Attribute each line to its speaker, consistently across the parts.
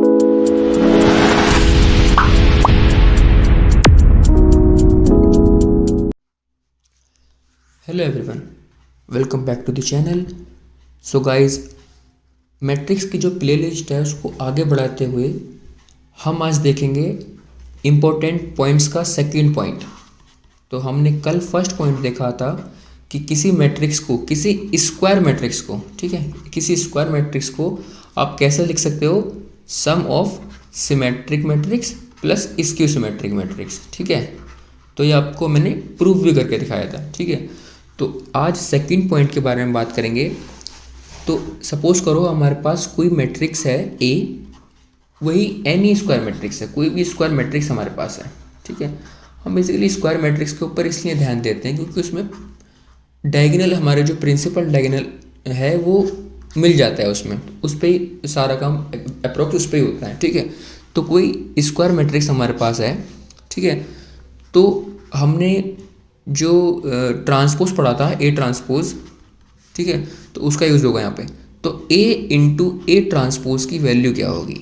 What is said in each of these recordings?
Speaker 1: Hello everyone, welcome back to the channel. So guys, matrix की जो playlist है उसको आगे बढ़ाते हुए हम आज देखेंगे इम्पोर्टेंट पॉइंट्स का सेकंड पॉइंट। तो हमने कल फर्स्ट पॉइंट देखा था कि किसी मैट्रिक्स को, किसी स्क्वायर मैट्रिक्स को, ठीक है, किसी स्क्वायर मैट्रिक्स को आप कैसे लिख सकते हो, sum of symmetric matrix plus skew symmetric matrix, ठीक है। तो ये आपको मैंने प्रूफ भी करके दिखाया था, ठीक है। तो आज सेकंड पॉइंट के बारे में बात करेंगे। तो सपोज करो हमारे पास कोई मैट्रिक्स है ए, वही एनी स्क्वायर मैट्रिक्स है, कोई भी स्क्वायर मैट्रिक्स हमारे पास है, ठीक है। हम बेसिकली स्क्वायर मैट्रिक्स के ऊपर इसलिए ध्यान देते हैं क्योंकि उसमें डायगोनल, हमारे जो प्रिंसिपल डायगोनल है वो मिल जाता है, उसमें उस पर ही सारा काम अप्रोक्स उस पर ही होता है, ठीक है। तो कोई स्क्वायर मैट्रिक्स हमारे पास है, ठीक है। तो हमने जो ट्रांसपोज पढ़ा था, ए ट्रांसपोज, ठीक है, तो उसका यूज़ होगा यहाँ पे। तो ए इंटू ए ट्रांसपोज की वैल्यू क्या होगी,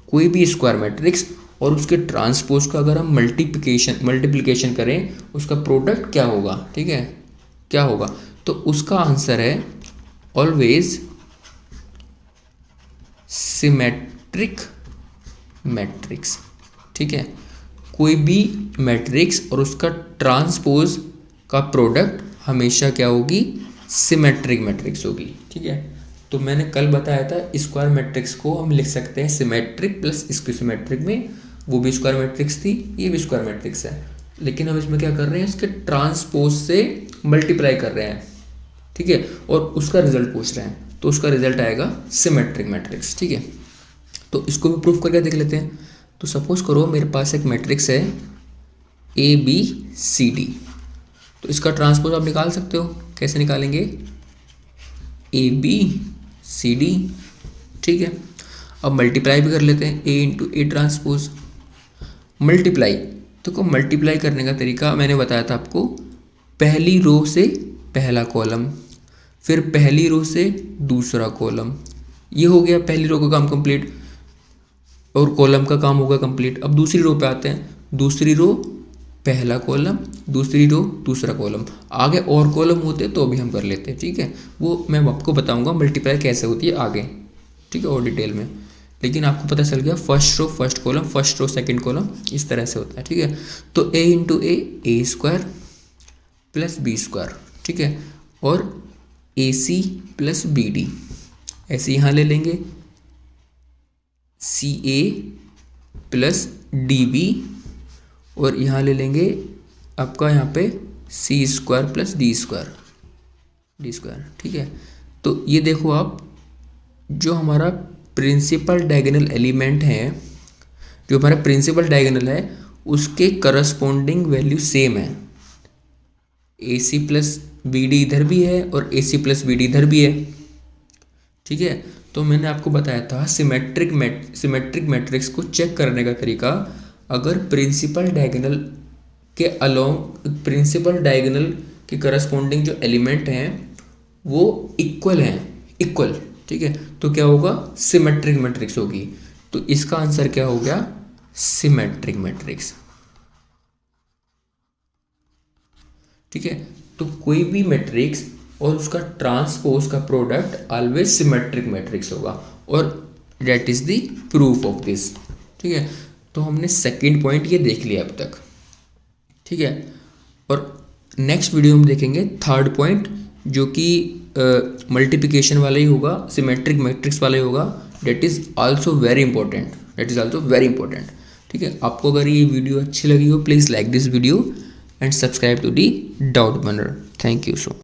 Speaker 1: कोई भी स्क्वायर मैट्रिक्स और उसके ट्रांसपोज का अगर हम मल्टीप्लिकेशन करें, उसका प्रोडक्ट क्या होगा, ठीक है, क्या होगा। तो उसका आंसर है ऑलवेज सिमेट्रिक मैट्रिक्स, ठीक है। कोई भी मैट्रिक्स और उसका ट्रांसपोज का प्रोडक्ट हमेशा क्या होगी, सिमेट्रिक मैट्रिक्स होगी, ठीक है। तो मैंने कल बताया था स्क्वायर मैट्रिक्स को हम लिख सकते हैं सिमेट्रिक प्लस स्क्यू सिमेट्रिक में। वो भी स्क्वायर मैट्रिक्स थी, ये भी स्क्वायर मैट्रिक्स है, लेकिन हम इसमें क्या कर रहे हैं, इसके ट्रांसपोज से मल्टीप्लाई कर रहे हैं, ठीक है, और उसका रिजल्ट पूछ रहे हैं। तो उसका रिजल्ट आएगा सिमेट्रिक मैट्रिक्स, ठीक है। तो इसको भी प्रूफ करके देख लेते हैं। तो सपोज करो मेरे पास एक मैट्रिक्स है ए बी सी डी। तो इसका ट्रांसपोज आप निकाल सकते हो, कैसे निकालेंगे, ए बी सी डी, ठीक है। अब मल्टीप्लाई भी कर लेते हैं, ए इंटू ए ट्रांसपोज। मल्टीप्लाई, तो मल्टीप्लाई करने का तरीका मैंने बताया था आपको, पहली रो से पहला कॉलम, फिर पहली रो से दूसरा कॉलम, ये हो गया पहली रो का काम कंप्लीट और कॉलम का काम होगा कंप्लीट। अब दूसरी रो पे आते हैं, दूसरी रो पहला कॉलम, दूसरी रो दूसरा कॉलम, आगे और कॉलम होते तो भी हम कर लेते हैं, ठीक है। वो मैं आपको बताऊंगा मल्टीप्लाई कैसे होती है आगे, ठीक है, और डिटेल में। लेकिन आपको पता चल गया first row first column, first row second column, इस तरह से होता है, ठीक है। तो A into A square plus B square, ठीक है, और A C plus B D, ऐसे यहाँ ले लेंगे, C A plus D B, और यहाँ ले लेंगे आपका यहाँ पे C square plus D square, ठीक है। तो ये देखो आप, जो हमारा प्रिंसिपल डायगोनल एलिमेंट है, जो हमारा प्रिंसिपल डायगोनल है, उसके करस्पॉन्डिंग वैल्यू सेम है। ए सी प्लस बी डी इधर भी है और A C plus B D इधर भी है, ठीक है। तो मैंने आपको बताया था सिमेट्रिक मैट्रिक्स को चेक करने का तरीका, अगर प्रिंसिपल डायगोनल के अलोंग, प्रिंसिपल डायगोनल के करस्पॉन्डिंग जो एलिमेंट हैं वो इक्वल हैं, इक्वल, ठीक है, तो क्या होगा, सिमेट्रिक मैट्रिक्स होगी। तो इसका आंसर क्या हो गया, सिमेट्रिक मैट्रिक्स, ठीक है। तो कोई भी मैट्रिक्स और उसका ट्रांसपोज का प्रोडक्ट ऑलवेज सिमेट्रिक मैट्रिक्स होगा, और that is the proof of this, ठीक है। तो हमने सेकंड पॉइंट ये देख लिया अब तक, ठीक है। और नेक्स्ट वीडियो में देखेंगे थर्ड पॉइंट, जो कि मल्टीप्लिकेशन वाला ही होगा, सिमेट्रिक मैट्रिक्स वाला ही होगा। That is also very important, ठीक है। आपको अगर ये वीडियो अच्छी लगी हो, please like this video and subscribe to the doubt burner. Thank you so